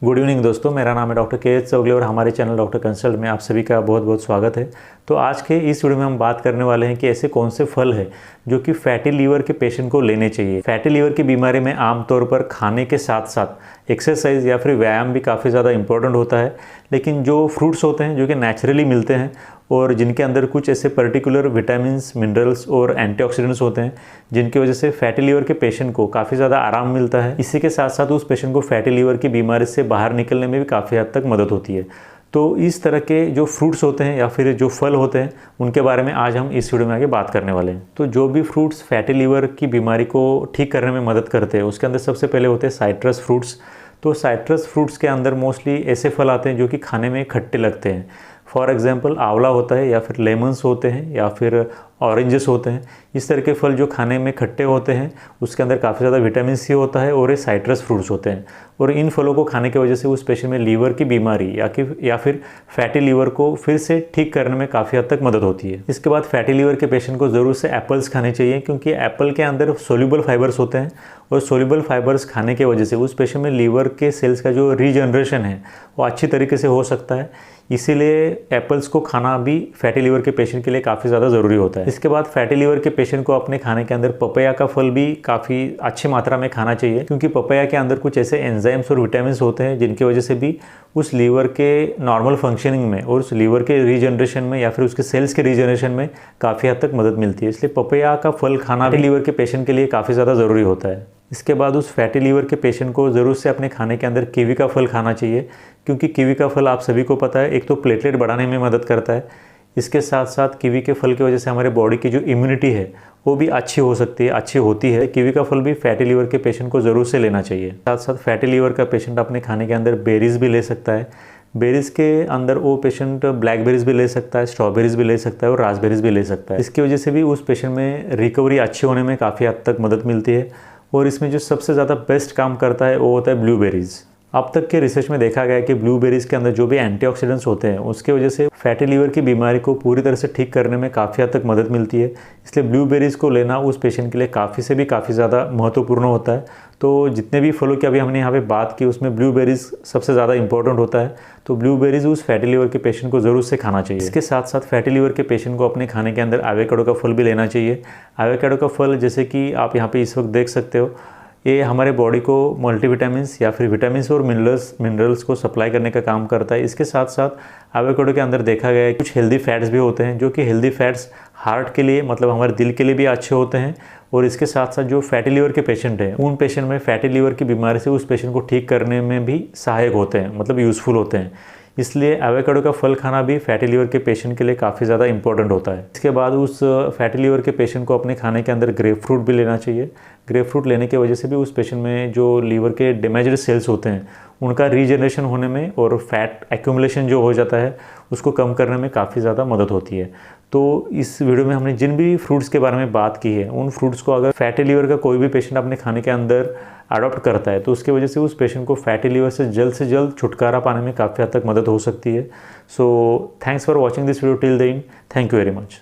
Good evening दोस्तों, मेरा नाम है डॉक्टर के एच चौगले और हमारे चैनल डॉक्टर कंसल्ट में आप सभी का बहुत बहुत स्वागत है। तो आज के इस वीडियो में हम बात करने वाले हैं कि ऐसे कौन से फल हैं जो कि फैटी लीवर के पेशेंट को लेने चाहिए। फैटी लीवर की बीमारी में आमतौर पर खाने के साथ साथ एक्सरसाइज या फिर व्यायाम भी काफ़ी ज़्यादा इंपॉर्टेंट होता है, लेकिन जो फ्रूट्स होते हैं जो कि नेचुरली मिलते हैं और जिनके अंदर कुछ ऐसे पर्टिकुलर विटामिन्स, मिनरल्स और एंटीऑक्सीडेंट्स होते हैं जिनकी वजह से फैटी लीवर के पेशेंट को काफ़ी ज़्यादा आराम मिलता है। इसी के साथ साथ उस पेशेंट को फैटी लीवर की बीमारी से बाहर निकलने में भी काफ़ी हद तक मदद होती है। तो इस तरह के जो फ्रूट्स होते हैं या फिर जो फल होते हैं उनके बारे में आज हम इस वीडियो में आगे बात करने वाले हैं। तो जो भी फ्रूट्स फैटी लीवर की बीमारी को ठीक करने में मदद करते हैं उसके अंदर सबसे पहले होते हैं साइट्रस फ्रूट्स। तो साइट्रस फ्रूट्स के अंदर मोस्टली ऐसे फल आते हैं जो कि खाने में खट्टे लगते हैं। फॉर एग्जांपल आंवला होता है या फिर लेमन्स होते हैं या फिर ऑरेंजेस होते हैं। इस तरह के फल जो खाने में खट्टे होते हैं उसके अंदर काफ़ी ज़्यादा विटामिन सी होता है और ये साइट्रस फ्रूट्स होते हैं। और इन फलों को खाने की वजह से उस पेशेंट में लीवर की बीमारी या फिर फैटी लीवर को फिर से ठीक करने में काफ़ी हद तक मदद होती है। इसके बाद फैटी लीवर के पेशेंट को ज़रूर से एप्पल्स खाने चाहिए, क्योंकि एप्पल के अंदर सोल्यूबल फाइबर्स होते हैं और सोल्यूबल फाइबर्स खाने की वजह से उस पेशेंट में लीवर के सेल्स का जो रीजनरेशन है वो अच्छी तरीके से हो सकता है। इसीलिए एप्पल्स को खाना भी फैटी लीवर के पेशेंट के लिए काफ़ी ज़्यादा ज़रूरी होता है। इसके बाद फैटी लीवर के पेशेंट को अपने खाने के अंदर पपैया का फल भी काफ़ी अच्छी मात्रा में खाना चाहिए, क्योंकि पपैया के अंदर कुछ ऐसे एंजाइम्स और विटामिन होते हैं जिनकी वजह से भी उस लीवर के नॉर्मल फंक्शनिंग में और उस लीवर के रीजनरेशन में या फिर उसके सेल्स के रीजनरेशन में काफ़ी हद तक मदद मिलती है। इसलिए पपैया का फल खाना भी लीवर के पेशेंट के लिए काफ़ी ज़्यादा ज़रूरी होता है। इसके बाद उस फैटी लीवर के पेशेंट को ज़रूर से अपने खाने के अंदर कीवी का फल खाना चाहिए, क्योंकि कीवी का फल आप सभी को पता है एक तो प्लेटलेट बढ़ाने में मदद करता है। इसके साथ साथ कीवी के फल की वजह से हमारे बॉडी की जो इम्यूनिटी है वो भी अच्छी हो सकती है, अच्छी होती है। कीवी का फल भी फैटी लीवर के पेशेंट को ज़रूर से लेना चाहिए। साथ साथ फैटी लीवर का पेशेंट अपने खाने के अंदर बेरीज भी ले सकता है। बेरीज़ के अंदर वो पेशेंट ब्लैकबेरीज भी ले सकता है, स्ट्रॉबेरीज भी ले सकता है और रास्पबेरीज भी ले सकता है। इसकी वजह से भी उस पेशेंट में रिकवरी अच्छी होने में काफ़ी हद तक मदद मिलती है। और इसमें जो सबसे ज़्यादा बेस्ट काम करता है वो होता है ब्लूबेरीज़। अब तक के रिसर्च में देखा गया है कि ब्लूबेरीज़ के अंदर जो भी एंटीऑक्सीडेंट्स होते हैं उसके वजह से फैटी लीवर की बीमारी को पूरी तरह से ठीक करने में काफ़ी हद तक मदद मिलती है। इसलिए ब्लूबेरीज़ को लेना उस पेशेंट के लिए काफ़ी ज़्यादा महत्वपूर्ण होता है। तो जितने भी फलों की अभी हमने यहाँ पे बात की उसमें ब्लूबेरीज़ सबसे ज़्यादा इंपॉर्टेंट होता है। तो ब्लूबेरीज़ उस फैटी लीवर के पेशेंट को ज़रूर से खाना चाहिए। इसके साथ साथ फैटी लीवर के पेशेंट को अपने खाने के अंदर एवोकाडो का फल भी लेना चाहिए। एवोकाडो का फल जैसे कि आप यहाँ पे इस वक्त देख सकते हो, ये हमारे बॉडी को मल्टीविटामिन्स या फिर विटामिन्स और मिनरल्स को सप्लाई करने का काम करता है। इसके साथ साथ एवोकाडो के अंदर देखा गया है कुछ हेल्दी फैट्स भी होते हैं, जो कि हेल्दी फैट्स हार्ट के लिए मतलब हमारे दिल के लिए भी अच्छे होते हैं। और इसके साथ साथ जो फैटी लीवर के पेशेंट हैं उन पेशेंट में फैटी लीवर की बीमारी से उस पेशेंट को ठीक करने में भी सहायक होते हैं, मतलब यूज़फुल होते हैं। इसलिए एवोकाडो का फल खाना भी फैटी लीवर के पेशेंट के लिए काफ़ी ज़्यादा इंपॉर्टेंट होता है। इसके बाद उस फैटी लीवर के पेशेंट को अपने खाने के अंदर ग्रेप फ्रूट भी लेना चाहिए। ग्रेप फ्रूट लेने की वजह से भी उस पेशेंट में जो लीवर के डैमेज्ड सेल्स होते हैं उनका रीजनरेशन होने में और फैट एक्यूमुलेशन जो हो जाता है उसको कम करने में काफ़ी ज़्यादा मदद होती है। तो इस वीडियो में हमने जिन भी फ्रूट्स के बारे में बात की है उन फ्रूट्स को अगर फैटी लीवर का कोई भी पेशेंट अपने खाने के अंदर अडॉप्ट करता है तो उसकी वजह से उस पेशेंट को फैटी लीवर से जल्द छुटकारा पाने में काफ़ी हद तक मदद हो सकती है। So thanks for watching this video till the end. Thank you very much.